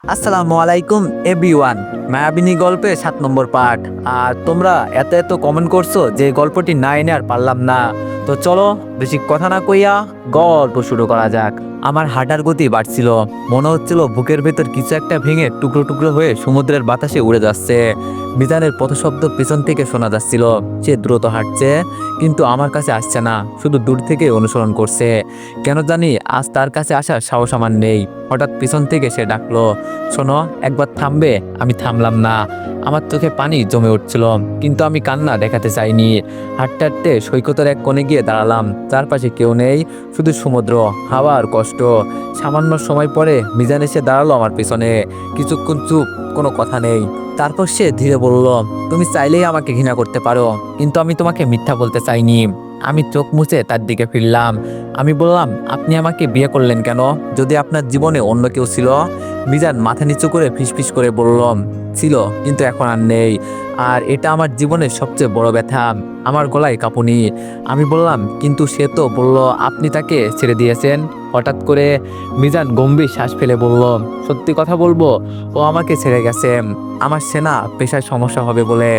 আসসালামু আলাইকুম এভরিওয়ান। মায়াবিনী গল্পে 7 নম্বর পার্ট। আর তোমরা এত এত কমেন্ট করছো যে গল্পটি না এনে আর পারলাম না। তো চলো বেশি কথা না কইয়া গল্প শুরু করা যাক। আমার হাঁটার গতি বাড়ছিল, মনে হচ্ছিল বুকের ভেতর কিছু একটা ভেঙে টুকরো টুকরো হয়ে সমুদ্রের বাতাসে উড়ে যাচ্ছে। মিজানের পথশব্দ পেছন থেকে শোনা যাচ্ছিল। সে দ্রুত হাঁটছে, কিন্তু আমার কাছে আসছে না, শুধু দূর থেকে অনুসরণ করছে। কেন জানি আজ তার কাছে আসার সাহস আমার নেই। হঠাৎ পিছন থেকে সে ডাকলো, শোনো, একবার থামবে? আমি থামলাম না। আমার চোখে পানি জমে উঠছিল, কিন্তু আমি কান্না দেখাতে চাইনি। হাঁটতে হাঁটতে সৈকতের এক কোণে গিয়ে দাঁড়ালাম। চারপাশে কেউ নেই, শুধু সমুদ্র, হাওয়া আর কষ্ট। সামান্য সময় পরে মিজান এসে দাঁড়ালো আমার পিছনে। কিছুক্ষণ চুপ, কোনো কথা নেই। তারপর সে ধীরে বলল, তুমি চাইলেই আমাকে ঘৃণা করতে পারো, কিন্তু আমি তোমাকে মিথ্যা বলতে চাইনি। আমি চোখ মুছে তার দিকে ফিরলাম। আমি বললাম, আপনি আমাকে বিয়ে করলেন কেন? যদি আপনার জীবনে অন্য কেউ ছিল? মিজান মাথা নিচু করে ফিসফিস করে বলল, ছিল, কিন্তু এখন আর নেই। আর এটা আমার জীবনের সবচেয়ে বড় ব্যথা। আমার গলায় কাঁপুনি। আমি বললাম, কিন্তু সে তো বলল আপনি তাকে ছেড়ে দিয়েছেন। হঠাৎ করে মিজান গম্ভীর শ্বাস ফেলে বলল, সত্যি কথা বলবো, ও আমাকে ছেড়ে গেছে। আমার সেনা পেশায় সমস্যা হবে বলে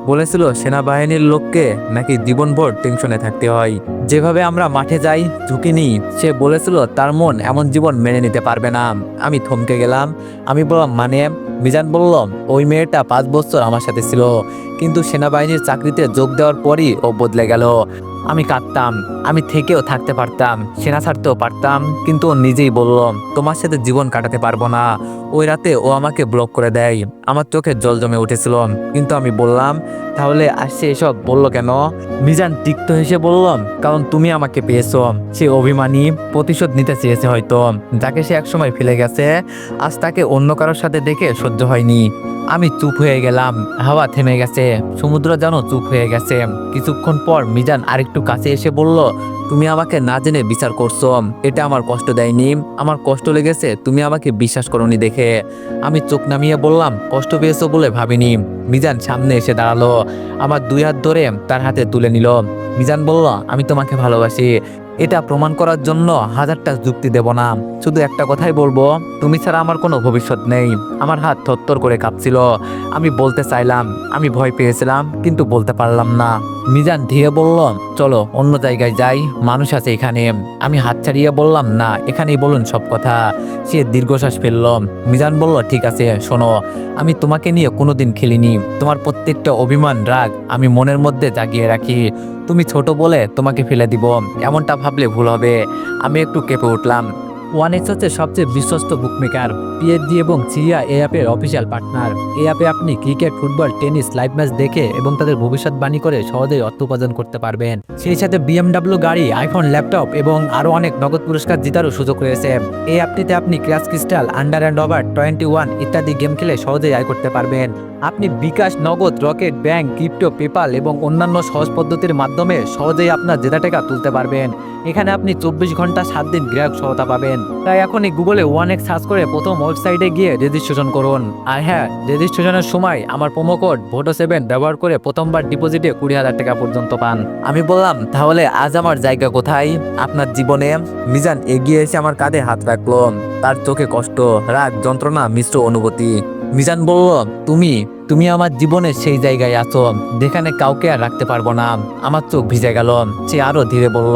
বলেছিল। সেনাবাহিনীর লোককে নাকি জীবনভর টেনশনে থাকতে হয়। যেভাবে আমরা মাঠে যাই, ঝুঁকি নিই, সে বলেছিল তার মন এমন জীবন মেনে নিতে পারবে না। আমি থমকে গেলাম। আমি বললাম, মানে? মিজান বলল, ওই মেয়েটা 5 বছর আমার সাথে ছিল, কিন্তু সেনাবাহিনীর চাকরিতে যোগ দেওয়ার পরই ও বদলে গেল। আমি কাঁদতাম। আমি থেকেও থাকতে পারতাম, সেনা ছাড়তেও পারতাম, কিন্তু ও নিজেই বলল, তোমার সাথে জীবন কাটাতে পারবো না। ওই রাতে ও আমাকে ব্লক করে দেয়। আমার চোখে জল জমে উঠেছিল, কিন্তু আমি বললাম, তাহলে আসছে এসব বললো কেন? মিজান তিক্ত হেসে বলল, কারণ তুমি আমাকে পেয়েছো। সে অভিমানী, প্রতিশোধ নিতে চেয়েছে হয়তো। যাকে সে একসময় ফেলে গেছে, আজ তাকে অন্য কারোর সাথে দেখে সহ্য হয়নি। আমি চুপ হয়ে গেলাম। হাওয়া থেমে গেছে, সমুদ্র যেন চুপ হয়ে গেছে। কিছুক্ষণ পর মিজান আরেকটু কাছে এসে বলল, তুমি আমাকে না জেনে বিচার করছো। এটা আমার কষ্ট দেয়নি। আমার কষ্ট লেগেছে তুমি আমাকে বিশ্বাস করোনি দেখে। আমি চোখ নামিয়ে বললাম, কষ্ট পেয়েছো বলে ভাবিনি। মিজান সামনে এসে দাঁড়ালো, আমার 2 হাত ধরে তার হাতে তুলে নিল। মিজান বলল, আমি তোমাকে ভালোবাসি। এটা প্রমাণ করার জন্য 1000টা যুক্তি দেব না, শুধু একটা কথাই বলবো, তুমি ছাড়া আমার কোনো ভবিষ্যৎ নেই। আমার হাত থরথর করে কাঁপছিল। আমি বলতে চাইলাম, আমি ভয় পেয়েছিলাম, কিন্তু বলতে পারলাম না। মিজান ধীরে বলল, চলো অন্য জায়গায় যাই, মানুষ আছে এখানে। আমি হাত ছাড়িয়ে বললাম, না, এখানেই বলুন সব কথা। সে দীর্ঘশ্বাস ফেলল। মিজান বলল, ঠিক আছে, শোনো, আমি তোমাকে নিয়ে কোনোদিন খেলিনি। তোমার প্রত্যেকটা অভিমান, রাগ আমি মনের মধ্যে জাগিয়ে রাখি। তুমি ছোট বলে তোমাকে ফেলে দিব, এমনটা ভাবলে ভুল হবে। আমি একটু কেঁপে উঠলাম। ওয়ানেক্স হচ্ছে সবচেয়ে বিশ্বস্ত বুকমেকার। পিএইচডি এবং সিরিয়া এই অ্যাপের অফিসিয়াল পার্টনার। এই অ্যাপে আপনি cricket, football, tennis live match দেখে এবং তাদের ভবিষ্যৎবাণী করে সহজেই অর্থ উপার্জন করতে পারবেন। সেই সাথে বিএমডব্লিউ গাড়ি, আইফোন, ল্যাপটপ এবং আরও অনেক নগদ পুরস্কার জেতারও সুযোগ রয়েছে। এই অ্যাপটিতে আপনি crash crystal, under and over 21 ইত্যাদি গেম খেলে সহজেই আয় করতে পারবেন। আপনি বিকাশ, নগদ, রকেট, ব্যাংক, ক্রিপ্টো, পেপাল এবং অন্যান্য সহজ পদ্ধতির মাধ্যমে সহজেই আপনার জেতা টাকা তুলতে পারবেন। এখানে আপনি 24 ঘন্টা 7 দিন গ্রাহক সহায়তা পাবেন। তাই এখনই গুগলে ওয়ানেক্স সার্চ করে প্রথম ওয়েবসাইটে গিয়ে রেজিস্ট্রেশন করুন। আর হ্যাঁ, রেজিস্ট্রেশনের সময় আমার প্রোমো কোড VOTO7 ব্যবহার করে প্রথমবার ডিপোজিটে 20,000 টাকা পর্যন্ত পান। আমি বললাম, তাহলে আজ আমার জায়গা কোথায় আপনার জীবনে? মিজান এগিয়ে এসে আমার কাঁধে হাত রাখলো। তার চোখে কষ্ট, রাগ, যন্ত্রণা মিশ্র অনুভূতি। মিজান বলল, তুমি তুমি আমার জীবনের সেই জায়গায় আছো যেখানে কাউকে আর রাখতে পারবো না। আমার চোখ ভিজে গেল। সে আরো ধীরে বলল,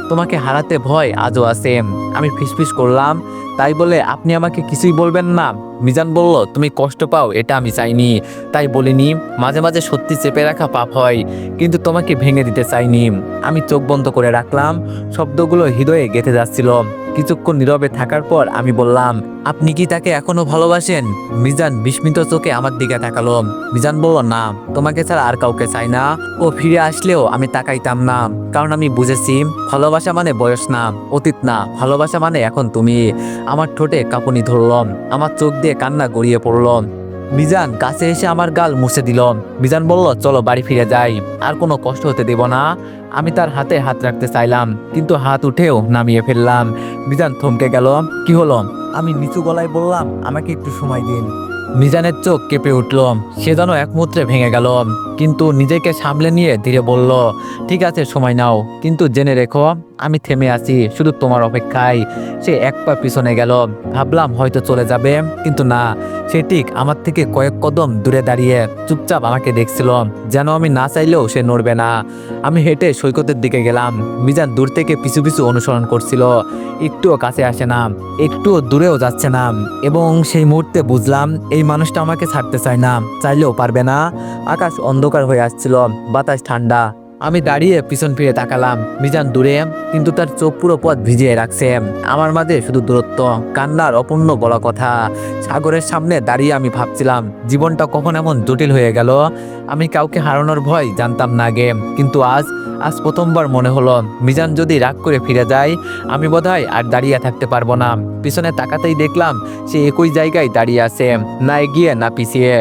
তোমাকে হারাতে ভয় আজও আছে। আমি ফিসফিস করলাম, তাই বলে আপনি আমাকে কিছুই বলবেন না? মিজান বলল, তুমি কষ্ট পাও এটা আমি চাইনি, তাই বলিনি। মাঝে মাঝে সত্যি চেপে রাখা পাপ হয়, কিন্তু তোমাকে ভেঙে দিতে চাইনি। আমি চোখ বন্ধ করে রাখলাম। শব্দগুলো হৃদয়ে গেঁথে যাচ্ছিল। কিছুক্ষণ নীরবে থাকার পর আমি বললাম, আপনি কি তাকে এখনো ভালোবাসেন? মিজান বিস্মিত চোখে আমার দিকে তাকালো। মিজান বলল, না, তোমাকে ছাড়া আর কাউকে চাই না। ও ফিরে আসলেও আমি তাকাইতাম না, কারণ আমি বুঝেছি ভালোবাসা মানে বয়স না, অতীত না, ভালোবাসা মানে এখন তুমি। আমার ঠোঁটে কাঁপুনি ধরল, আমার চোখ দিয়ে কান্না গড়িয়ে পড়ল। মিজান কাছে এসে আমার গাল মুছে দিল। মিজান বলল, চলো বাড়ি ফিরে যাই, আর কোনো কষ্ট হতে দেব না। আমি তার হাতে হাত রাখতে চাইলাম, কিন্তু হাত উঠেও নামিয়ে ফেললাম। মিজান থমকে গেল। কি হলো? আমি নিচু গলায় বললাম, আমাকে একটু সময় দিন। মিজানের চোখ কেঁপে উঠল, সে যেন এক মুহূর্তে ভেঙে গেল, কিন্তু নিজেকে সামলে নিয়ে ধীরে বলল, ঠিক আছে সময় নাও, কিন্তু জেনে রেখো আমি থেমে আছি শুধু তোমার অপেক্ষায়। সে এক পা পিছনে গেল, ভাবলাম হয়তো চলে যাবে, কিন্তু না, সে ঠিক আমার থেকে কয়েক কদম দূরে দাঁড়িয়ে চুপচাপ আমাকে দেখছিল, যেন আমি না চাইলেও সে নড়বে না। আমি হেঁটে সৈকতের দিকে গেলাম, মিজান দূর থেকে পিছু পিছু অনুসরণ করছিল, একটুও কাছে আসে না, একটুও দূরেও যাচ্ছে না। এবং সেই মুহূর্তে বুঝলাম এই মানুষটা আমাকে ছাড়তে চায় না, চাইলেও পারবে না। আকাশ অন্ধকার হয়ে আসছিল, বাতাস ঠান্ডা। আমি দাঁড়িয়ে পিছন ফিরে তাকালাম, মিজান দূরে, কিন্তু তার চোখ পুরো পথ ভিজিয়ে রাখছে। আমার মাঝে শুধু দূরত্ব, কান্নার অপূর্ণ বলা কথা। সাগরের সামনে দাঁড়িয়ে আমি ভাবছিলাম জীবনটা কখন এমন জটিল হয়ে গেল। আমি কাউকে হারানোর ভয় জানতাম না আগে, কিন্তু আজ আজ প্রথমবার মনে হলো মিজান যদি রাগ করে ফিরে যায় আমি বোধহয় আর দাঁড়িয়ে থাকতে পারবো না। পিছনে তাকাতেই দেখলাম সে একই জায়গায় দাঁড়িয়ে আছে, না এগিয়ে না পিছিয়ে,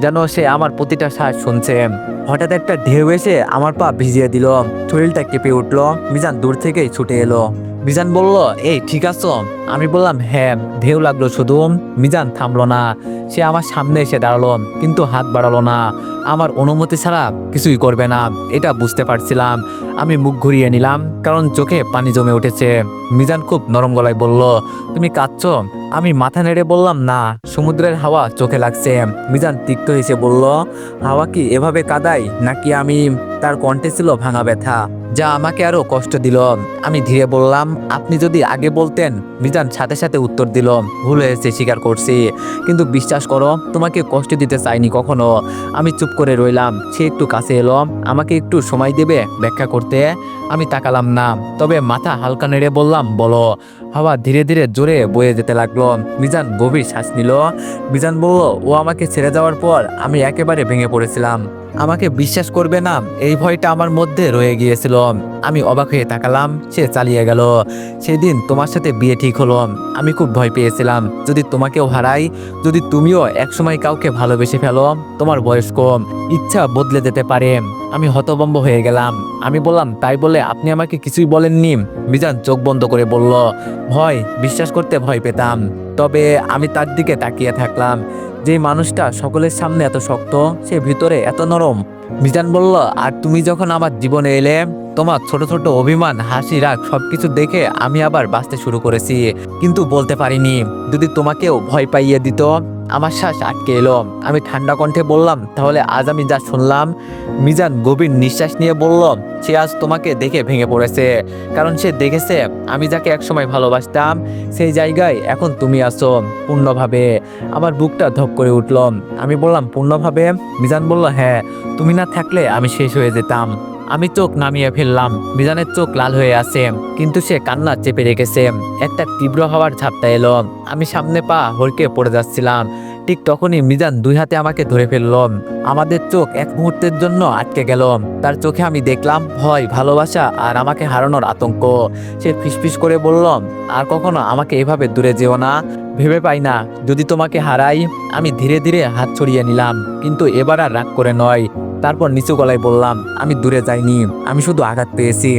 যেন সে আমার প্রতিটা শ্বাস শুনছে। হঠাৎ একটা ঢেউ এসে আমার পা ভিজিয়ে দিল, শরীরটা কেঁপে উঠলো। মিজান দূর থেকেই ছুটে এলো। মিজান বলল, এই ঠিক আছো? আমি বললাম হ্যাঁ। ঢেউ লাগলো শুধু। মিজান থামলো না, সে আমার সামনে এসে দাঁড়ালো, কিন্তু হাত বাড়ালো না। আমার অনুমতি ছাড়া কিছুই করবে না, এটা বুঝতে পারছিলাম। আমি মুখ ঘুরিয়ে নিলাম, কারণ চোখে পানি জমে উঠেছে। মিজান খুব নরম গলায় বলল, তুমি কাঁদছো? আমি মাথা নেড়ে বললাম, না, সমুদ্রের হাওয়া চোখে লাগছে। মিজান তিক্ত হেসে বলল, হাওয়া কি এভাবে কাঁদায় নাকি আমি? তার কণ্ঠে ছিল ভাঙা ব্যথা, যা আমাকে আরো কষ্ট দিল। আমি ধীরে বললাম, আপনি যদি আগে বলতেন। মিজান সাথে সাথে উত্তর দিল, ভুল হয়েছে, স্বীকার করছি, কিন্তু বিশ্বাস করো তোমাকে কষ্ট দিতে চাইনি কখনো। আমি চুপ করে রইলাম। সে একটু কাছে এলো, আমাকে একটু সময় দেবে ব্যাখ্যা করতে? আমি তাকালাম না, তবে মাথা হালকা নেড়ে বললাম, বলো। হাওয়া ধীরে ধীরে জোরে বয়ে যেতে লাগলো। মিজান গভীর শ্বাস নিল। মিজান বলল, ও আমাকে ছেড়ে যাওয়ার পর আমি একেবারে ভেঙে পড়েছিলাম। আমাকে বিশ্বাস করবে না, এই ভয়টা আমার মধ্যে রয়ে গিয়েছিল। আমি অবাক হয়ে তাকালাম, সে চালিয়ে গেল। সেদিন তোমার সাথে বিয়ে ঠিক হলো, আমি খুব ভয় পেয়েছিলাম যদি তোমাকেও হারাই, যদি তুমিও একসময় কাউকে ভালোবেসে ফেলো। তোমার বয়স কম, ইচ্ছা বদলে যেতে পারে। আমি হতভম্ব হয়ে গেলাম। আমি বললাম, তাই বলে আপনি আমাকে কিছুই বলেননি? মিজান চোখ বন্ধ করে বলল, ভয়, বিশ্বাস করতে ভয় পেতাম। তবে আমি তার দিকে তাকিয়ে থাকলাম। যে মানুষটা সকলের সামনে এত শক্ত, সে ভিতরে এত নরম। মিজান বলল, আর তুমি যখন আমার জীবনে এলে, তোমার ছোট ছোট অভিমান, হাসি, রাগ সবকিছু দেখে আমি আবার বাঁচতে শুরু করেছি, কিন্তু বলতে পারিনি। যদি তোমাকেও ভয় পাইয়ে দিত। আমার শ্বাস আটকে এলো। আমি ঠান্ডা কণ্ঠে বললাম, তাহলে আজ আমি যা শুনলাম? মিজান গভীর নিঃশ্বাস নিয়ে বলল, সে আজ তোমাকে দেখে ভেঙে পড়েছে, কারণ সে দেখেছে আমি যাকে একসময় ভালোবাসতাম সেই জায়গায় এখন তুমি আছো, পূর্ণভাবে। আমার বুকটা ধক করে উঠল। আমি বললাম, পূর্ণভাবে? মিজান বলল, হ্যাঁ, তুমি না থাকলে আমি শেষ হয়ে যেতাম। আমি চোখ নামিয়ে ফেললাম। মিজানের চোখ লাল হয়ে আছে, কিন্তু সে কান্না চেপে রেখেছে। একটা তীব্র হওয়ার ঝাপটা এলো, আমি সামনে পা হড়কে পড়ে যাচ্ছিলাম। ঠিক তখনই মিজান দুই হাতে আমাকে ধরে ফেলল। আমাদের চোখ এক মুহূর্তের জন্য আটকে গেল। তার চোখে আমি দেখলাম ভয়, ভালোবাসা আর আমাকে হারানোর আতঙ্ক। সে ফিসফিস করে বলল, আর কখনো আমাকে এভাবে দূরে যেও না। ভেবে পাই না যদি তোমাকে হারাই। আমি ধীরে ধীরে হাত ছড়িয়ে নিলাম, কিন্তু এবার আর রাগ করে নয়। তারপর নিচু গলায় বললাম, আমি দূরে যাইনি, আমি শুধু আঘাত পেয়েছি।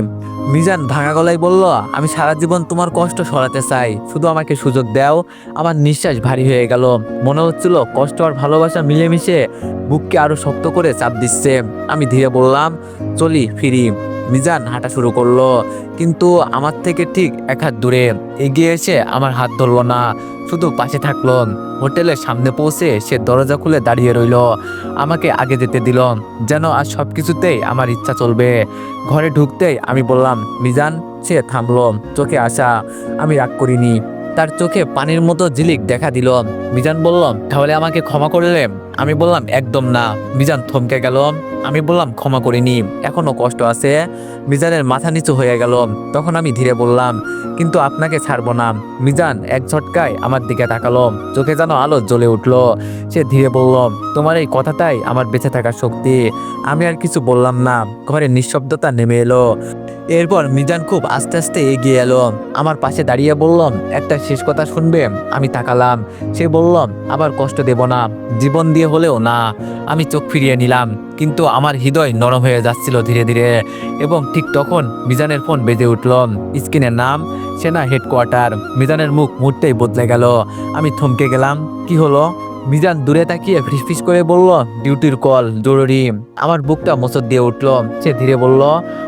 মিজান ভাঙা গলায় বলল, আমি সারা জীবন তোমার কষ্ট সরাতে চাই, শুধু আমাকে সুযোগ দাও। আমার নিঃশ্বাস ভারী হয়ে গেল। মনে হচ্ছিল কষ্ট আর ভালোবাসা মিলেমিশে বুককে আরো শক্ত করে চাপ দিচ্ছে। আমি ধীরে বললাম, চলি, ফিরি। মিজান হাঁটা শুরু করলো, কিন্তু আমার থেকে ঠিক এক হাত দূরে। এগিয়ে এসে আমার হাত ধরলো না, শুধু পাশে থাকলো। হোটেলের সামনে পৌঁছে সে দরজা খুলে দাঁড়িয়ে রইল, আমাকে আগে যেতে দিল, যেন আজ সবকিছুতেই আমার ইচ্ছা চলবে। ঘরে ঢুকতেই আমি বললাম, মিজান। সে থামলো, চোখে আসা। আমি রাগ করিনি। তার চোখে পানির মতো ঝিলিক দেখা দিল। মিজান বলল, তাহলে আমাকে ক্ষমা করলে? আমি বললাম, একদম না। মিজান থমকে গেল। আমি বললাম, ক্ষমা করিনি, এখনো কষ্ট আছে। মিজানের মাথা নিচু হয়ে গেল। তখন আমি ধীরে বললাম, কিন্তু আপনাকে ছাড়বো না। মিজান এক ঝটকায় আমার দিকে তাকালো, চোখে যেন আলো জ্বলে উঠলো। সে ধীরে বলল, তোমার এই কথাটাই আমার বেঁচে থাকার শক্তি। আমি আর কিছু বললাম না। ঘরে নিঃশব্দতা নেমে এলো। এরপর মিজান খুব আস্তে আস্তে এগিয়ে এলো, আমার পাশে দাঁড়িয়ে বলল, একটা শেষ কথা শুনবে? আমি তাকালাম। সে বলল, আবার কষ্ট দেব না, জীবন দিয়ে হলেও না। আমি চোখ ফিরিয়ে নিলাম, কিন্তু আমার হৃদয় নরম হয়ে যাচ্ছিল ধীরে ধীরে। এবং ঠিক তখন মিজানের ফোন বেজে উঠল। স্ক্রিনের নাম সেনা হেডকোয়ার্টার। মিজানের মুখ মুহূর্তেই বদলে গেল। আমি থমকে গেলাম। কি হলো? মিজান দূরে তাকিয়ে ফিসফিস করে বলল, ডিউটির কল, জরুরি। আমার বুকটা মোচড় দিয়ে উঠল। সে ধীরে বলল,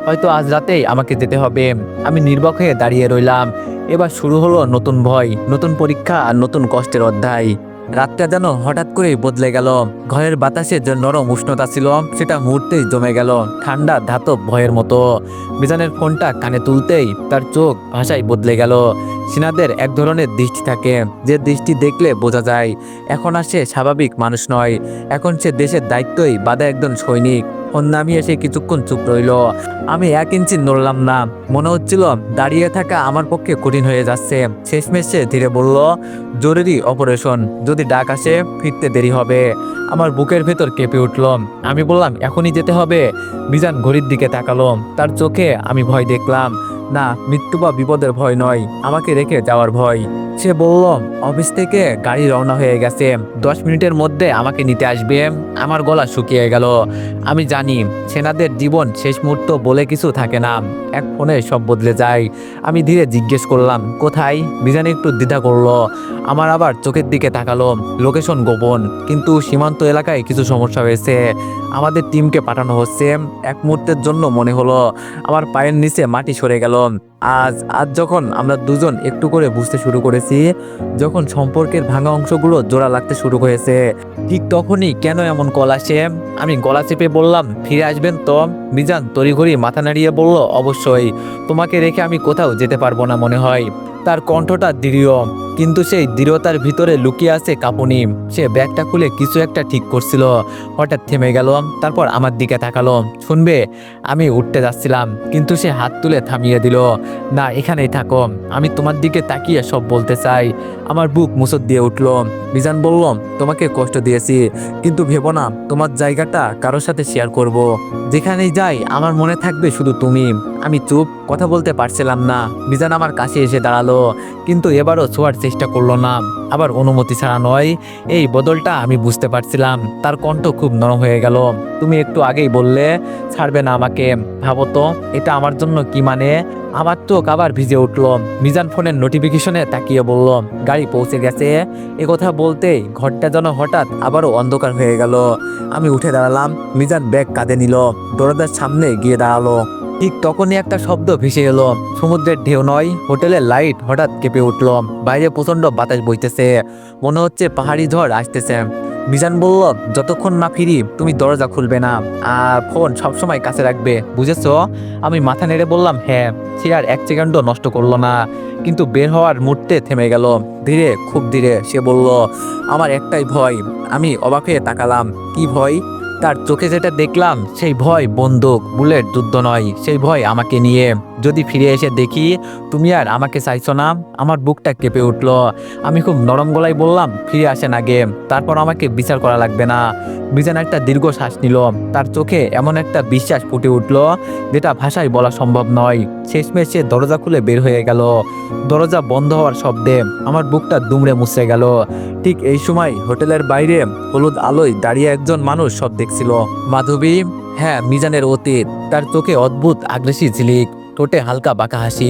হয়তো আজ রাতেই আমাকে যেতে হবে। আমি নির্বাক হয়ে দাঁড়িয়ে রইলাম। এবার শুরু হলো নতুন ভয়, নতুন পরীক্ষা আর নতুন কষ্টের অধ্যায়। রাতটা যেন হঠাৎ করেই বদলে গেল। ঘরের বাতাসে যে নরম উষ্ণতা ছিল সেটা মুহূর্তেই জমে গেল ঠান্ডা ধাতব ভয়ের মতো। মিজানের ফোনটা কানে তুলতেই তার চোখ ভাষায় বদলে গেল। সিনাদের এক ধরনের দৃষ্টি থাকে, যে দৃষ্টি দেখলে বোঝা যায় এখন আর সে স্বাভাবিক মানুষ নয়, এখন সে দেশের দায়িত্বই বাঁধা একজন সৈনিক। ফোন নামিয়ে সে কিছুক্ষণ চুপ রইল। আমি 1 ইঞ্চি নড়লাম না। মনে হচ্ছিল দাঁড়িয়ে থাকা আমার পক্ষে কঠিন হয়ে যাচ্ছে। শেষমেশ সে ধীরে বলল, জরুরি অপারেশন, যদি ডাক আসে ফিরতে দেরি হবে। আমার বুকের ভেতর কেঁপে উঠল। আমি বললাম, এখনই যেতে হবে? মিজান ঘড়ির দিকে তাকালো। তার চোখে আমি ভয় দেখলাম। না, মৃত্যু বা বিপদের ভয় নয়, আমাকে রেখে যাওয়ার ভয়। সে বলল, অফিস থেকে গাড়ি রওনা হয়ে গেছে, 10 মিনিটের মধ্যে আমাকে নিতে আসবে। আমার গলা শুকিয়ে গেল। আমি জানি সেনাদের জীবন শেষ মুহূর্ত বলে কিছু থাকে না, এক ফোনে সব বদলে যায়। আমি ধীরে জিজ্ঞেস করলাম, কোথায়? মিজান একটু দ্বিধা করলো। আমার আবার চোখের দিকে তাকালো। লোকেশন গোপন, কিন্তু সীমান্ত এলাকায় কিছু সমস্যা হয়েছে। আমাদের টিমকে পাঠানো হচ্ছে। এক মুহূর্তের জন্য মনে হলো আমার পায়ের নিচে মাটি সরে গেল। আজ আজ যখন আমরা দুজন একটু করে বুঝতে শুরু করেছি, যখন সম্পর্কের ভাঙা অংশগুলো জোড়া লাগতে শুরু হয়েছে, ঠিক তখনই কেন এমন কল আসে? আমি গলা চেপে বললাম, ফিরে আসবেন তো? মিজান তড়িঘড়ি মাথা নাড়িয়ে বলল, অবশ্যই। তোমাকে রেখে আমি কোথাও যেতে পারবো না মনে হয়। তার কণ্ঠটা দৃঢ়, কিন্তু সেই দৃঢ়তার ভিতরে লুকিয়ে আছে কাঁপুনি। সে ব্যাগটা খুলে কিছু একটা ঠিক করছিল, হঠাৎ থেমে গেল। তারপর আমার দিকে তাকালো। শুনবে? আমি উঠতে যাচ্ছিলাম, কিন্তু সে হাত তুলে থামিয়ে দিল। না, এখানেই থাকো, আমি তোমার দিকে তাকিয়ে সব বলতে চাই। আমার বুক মুচড় দিয়ে উঠল। মিজান বলল, তোমাকে কষ্ট দিয়েছি, কিন্তু ভেবো না তোমার জায়গাটা কারোর সাথে শেয়ার করব। যেখানেই যাই আমার মনে থাকবে শুধু তুমি। আমি চুপ, কথা বলতে পারছিলাম না। মিজান আমার কাছে এসে দাঁড়ালো, কিন্তু এবারও ছোঁয়ার চেষ্টা করলো না। আবার অনুমতি ছাড়া নয়। এই বদলটা আমি বুঝতে পারছিলাম। তার কণ্ঠ খুব নরম হয়ে গেল। তুমি একটু আগেই বললে ছাড়বে না আমাকে। ভাবো তো এটা আমার জন্য কি মানে? আমার চোখ আবার ভিজে উঠল। মিজান ফোনের নোটিফিকেশনে তাকিয়ে বলল, গাড়ি পৌঁছে গেছে। এ কথা বলতেই ঘরটা যেন হঠাৎ আবারও অন্ধকার হয়ে গেল। আমি উঠে দাঁড়ালাম। মিজান ব্যাগ কাঁধে নিল, দরজার সামনে গিয়ে দাঁড়ালো। ঠিক তখনই একটা শব্দ ভেসে এলো। সমুদ্রের ঢেউ নয়, হোটেলের লাইট হঠাৎ কেঁপে উঠল। বাইরে প্রচন্ড বাতাস বইতেছে, মনে হচ্ছে পাহাড়ি ঝড় আসতেছে। মিজান বলল, যতক্ষণ না ফিরি তুমি দরজা খুলবে না, আর ফোন সবসময় কাছে রাখবে, বুঝেছো? আমি মাথা নেড়ে বললাম, হ্যাঁ। সে আর 1 সেকেন্ডও নষ্ট করলো না, কিন্তু বের হওয়ার মুহূর্তে থেমে গেল। ধীরে, খুব ধীরে সে বলল, আমার একটাই ভয়। আমি অবাক হয়ে তাকালাম। কি ভয়? তার চোখে যেটা দেখলাম সেই ভয় বন্দুক, বুলেট যুদ্ধ নয়, সেই ভয় আমাকে নিয়ে। যদি ফিরে এসে দেখি তুমি আর আমাকে চাইছো না। আমার বুকটা কেঁপে উঠল। আমি খুব নরম গলায় বললাম, ফিরে আসেন আগে, তারপর আমাকে বিচার করা লাগবে না। মিজান একটা দীর্ঘ শ্বাস নিল। তার চোখে এমন একটা বিশ্বাস ফুটে উঠল যেটা ভাষায় বলা সম্ভব নয়। শেষমেশ সে দরজা খুলে বের হয়ে গেল। দরজা বন্ধ হওয়ার শব্দে আমার বুকটা দুমড়ে মুছে গেল। ঠিক এই সময় হোটেলের বাইরে হলুদ আলোয় দাঁড়িয়ে একজন মানুষ সব দেখছিল। মাধবী? হ্যাঁ, মিজানের অতীত। তার চোখে অদ্ভুত আগ্রাসী ঝিলিক, ঠোঁটে হালকা বাঁকা হাসি।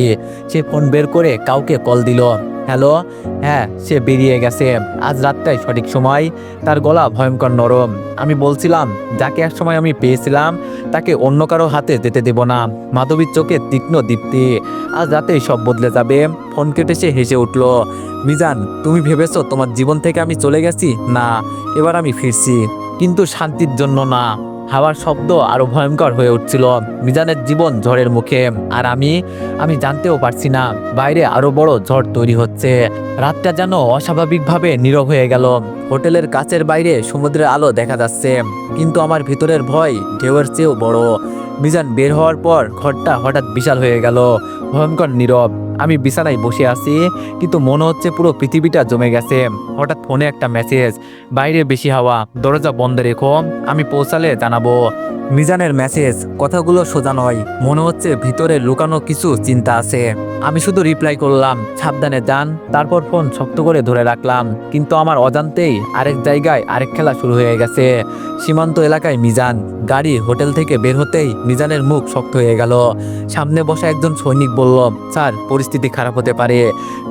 সে ফোন বের করে কাউকে কল দিল। হ্যালো? হ্যাঁ, সে বেরিয়ে গেছে। আজ রাতটাই সঠিক সময়। তার গলা ভয়ঙ্কর নরম। আমি বলছিলাম, যাকে এক সময় আমি পেয়েছিলাম তাকে অন্য কারো হাতে যেতে দেব না। মাধবীর চোখে তীক্ষ্ণ দীপ্তি। আজ রাতেই সব বদলে যাবে। ফোন কেটে সে হেসে উঠল। মিজান, তুমি ভেবেছো তোমার জীবন থেকে আমি চলে গেছি? না, এবার আমি ফিরছি, কিন্তু শান্তির জন্য না। হাওয়ার শব্দ আরো ভয়ঙ্কর হয়ে উঠছিল। মিজানের জীবন ঝড়ের মুখে, আর আমি জানতেও পারছি না বাইরে আরো বড় ঝড় তৈরি হচ্ছে। রাতটা যেন অস্বাভাবিকভাবে নীরব হয়ে গেল। হোটেলের কাচের বাইরে সমুদ্রের আলো দেখা যাচ্ছে, কিন্তু আমার ভিতরের ভয় ঢেউয়ের চেয়েও বড়। মিজান বের হওয়ার পর ঘরটা হঠাৎ বিশাল হয়ে গেল, ভয়ঙ্কর নীরব। আমি বিছানায় বসে আছি, কিন্তু মনে হচ্ছে পুরো পৃথিবীটা জমে গেছে। হঠাৎ ফোনে একটা মেসেজ, বাইরে বেশি হাওয়া, দরজা বন্ধ রেখো, আমি পৌঁছালে জানাবো। মিজানের মেসেজ, কথাগুলো সোজা নয়, মনে হচ্ছে ভিতরে লুকানো কিছু চিন্তা আছে। আমি শুধু রিপ্লাই করলাম, সাবধানে যান। তারপর ফোন শক্ত করে ধরে রাখলাম, কিন্তু আমার অজান্তেই আরেক জায়গায় আরেক খেলা শুরু হয়ে গেছে। সীমান্ত এলাকায় মিজান। গাড়ি হোটেল থেকে বের হতেই মিজানের মুখ শক্ত হয়ে গেল। সামনে বসা একজন সৈনিক বলল, স্যার পরিস্থিতি খারাপ হতে পারে।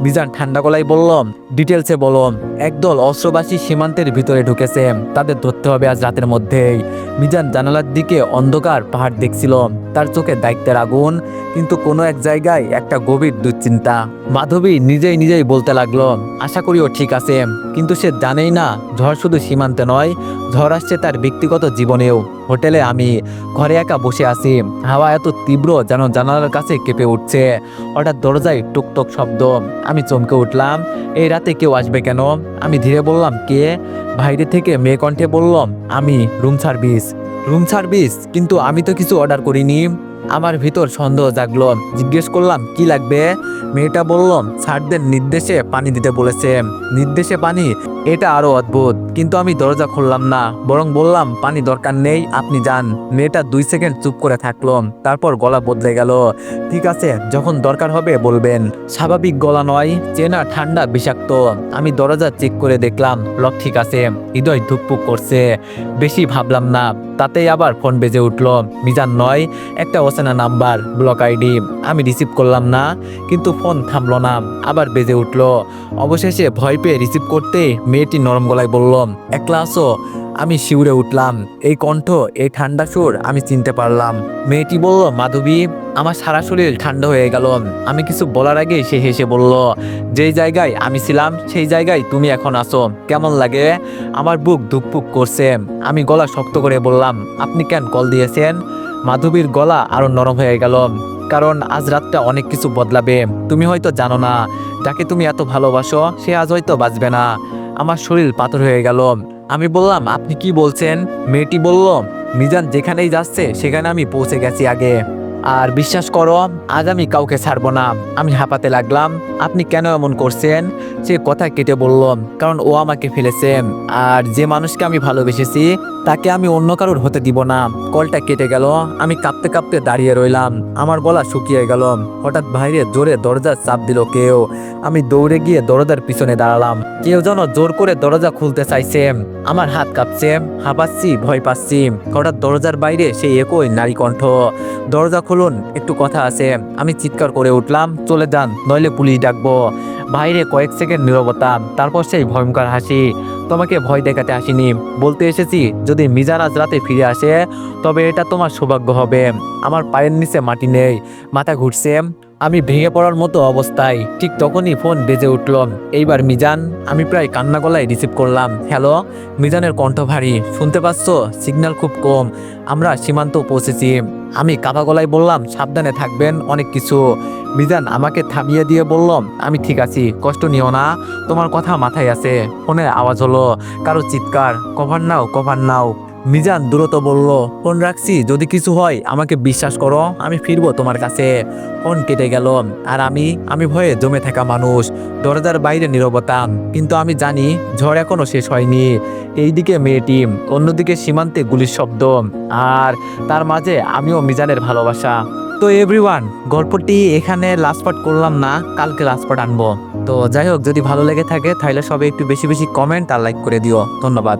মিজান ঠান্ডা গলায় বলল, ডিটেলসে বলো। একদল অস্ত্রবাসী সীমান্তের ভিতরে ঢুকেছে, তাদের ধরতে হবে আজ রাতের মধ্যেই। মিজান জানালার দিকে অন্ধকার পাহাড় দেখছিল, তার চোখে দায়িত্বের আগুন, কিন্তু কোনো এক জায়গায় একটা গভীর দুশ্চিন্তা। মাধবী নিজেই নিজেই বলতে লাগলো, আশা করিও ঠিক আছে, কিন্তু সে জানেই না ঝড় শুধু সীমান্তে নয়, ঝড় আসছে তার ব্যক্তিগত জীবনেও। হোটেলে আমি ঘরে একা বসে আছি, হাওয়া এত তীব্র যেন জানালার কাছে কেঁপে উঠছে। হঠাৎ দরজায় টুকটুক শব্দ। আমি চমকে উঠলাম, এই রাতে কেউ আসবে কেন? আমি ধীরে বললাম, কে? বাইরে থেকে মেয়ে কণ্ঠে বললাম, আমি রুম সার্ভিস। Room service? কিন্তু আমি তো কিছু অর্ডার করিনি। আমার ভিতর সন্দেহ জাগলো, জিজ্ঞেস করলাম, কি লাগবে? মেয়েটা বলল, স্যারদের নির্দেশে পানি দিতে বলেছে। নির্দেশে পানি? এটা আরো অদ্ভুত। কিন্তু আমি দরজা খুললাম না, বরং বললাম, পানি দরকার নেই, আপনি যান। মেয়েটা 2 সেকেন্ড চুপ করে থাকলো, তারপর গলা বদলে গেল, ঠিক আছে, যখন দরকার হবে বলবেন। স্বাভাবিক গলা নয়, চেনা, ঠান্ডা, বিষাক্ত। আমি দরজা চেক করে দেখলাম লক ঠিক আছে। হৃদয় ধুকপুক করছে। বেশি ভাবলাম না, তাতেই আবার ফোন বেজে উঠল। মিজান নয়, একটা অচেনা নাম্বার, ব্লক আইডি। আমি রিসিভ করলাম না, কিন্তু ফোন থামলো না, আবার বেজে উঠল। অবশেষে ভয় পেয়ে রিসিভ করতে মেয়েটি নরম গলায় বলল, একলা আছো? আমি শিউরে উঠলাম। এই কণ্ঠ, এই ঠান্ডা সুর আমি চিনতে পারলাম। মেয়েটি বলল, মাধবী। আমার সারা শরীর ঠান্ডা হয়ে গেল। আমি কিছু বলার আগে সে হেসে বলল, যেই জায়গায় আমি ছিলাম সেই জায়গায় তুমি এখন আছো, কেমন লাগে? আমার বুক ধুকপুক করছে। আমি গলা শক্ত করে বললাম, আপনি কেন কল দিয়েছেন? মাধবীর গলা আরো নরম হয়ে গেল, কারণ আজ রাতটা অনেক কিছু বদলাবে। তুমি হয়তো জানো না, যাকে তুমি এত ভালোবাসো সে আজ হয়তো বাঁচবে না। আমার শরীর পাথর হয়ে গেল। আমি বললাম, আপনি কি বলছেন? মেয়েটি বলল, মিজান যেখানেই যাচ্ছে সেখানে আমি পৌঁছে গেছি আগে। আর বিশ্বাস করো, আজ আমি কাউকে ছাড়বো না। আমি হাঁপাতে লাগলাম, আপনি কেন এমন করছেন? সে কথা কেটে বলল, কারণ ও আমাকে ফেলেছে, আর যে মানুষকে আমি ভালোবেসেছি তাকে আমি অন্য কারোর হতে দিব না। কলটা কেটে গেল। আমি কাঁপতে কাঁপতে দাঁড়িয়ে রইলাম, আমার গলা শুকিয়ে গেল। হঠাৎ বাইরে জোরে দরজার চাপ দিল কেউ। আমি দৌড়ে গিয়ে দরজার পিছনে দাঁড়ালাম। কেউ যেন জোর করে দরজা খুলতে চাইছে। আমার হাত কাঁপছে, হাঁপাচ্ছি, ভয় পাচ্ছি। হঠাৎ দরজার বাইরে সেই একই নারী কণ্ঠ, দরজা খুলুন, একটু কথা আছে। আমি চিৎকার করে উঠলাম, চলে যান, নইলে পুলিশ ডাকবো। বাইরে কয়েক সেকেন্ড নীরবতা, তারপর সেই ভয়ঙ্কর হাসি। তোমাকে ভয় দেখাতে আসিনি, বলতে এসেছি যদি মিজান আজ রাতে ফিরে আসে তবে এটা তোমার সৌভাগ্য হবে। আমার পায়ের নিচে মাটি নেই, মাথা ঘুরছে, আমি ভেঙে পড়ার মতো অবস্থায়। ঠিক তখনই ফোন বেজে উঠল। এইবার মিজান। আমি প্রায় কান্না গলায় রিসিভ করলাম, হ্যালো। মিজানের কণ্ঠ ভারী, শুনতে পাচ্ছ? সিগন্যাল খুব কম, আমরা সীমান্ত পৌঁছেছি। আমি কাঁপা গলায় বললাম, সাবধানে থাকবেন, অনেক কিছু। মিজান আমাকে থামিয়ে দিয়ে বলল, আমি ঠিক আছি, কষ্ট নিও না, তোমার কথা মাথায় আছে। ফোনে আওয়াজ হলো, কারো চিৎকার, কভার নাও, কভার নাও। মিজান দ্রুত বলল, ফোন রাখছি, যদি কিছু হয় আমাকে বিশ্বাস করো, আমি ফিরবো তোমার কাছে। ফোন কেটে গেল। আর আমি ভয়ে জমে থাকা মানুষ। দরজার বাইরে নীরবতা, কিন্তু আমি জানি ঝড় এখনো শেষ হয়নি। এইদিকে মেয়েটি, অন্যদিকে সীমান্তে গুলির শব্দ, আর তার মাঝে আমিও মিজানের ভালোবাসা। তো এভরিওয়ান, গল্পটি এখানে লাস্ট পার্ট করলাম না, কালকে লাস্ট পার্ট আনবো। তো যাই হোক, যদি ভালো লেগে থাকে তাহলে সবাই একটু বেশি বেশি কমেন্ট আর লাইক করে দিও। ধন্যবাদ।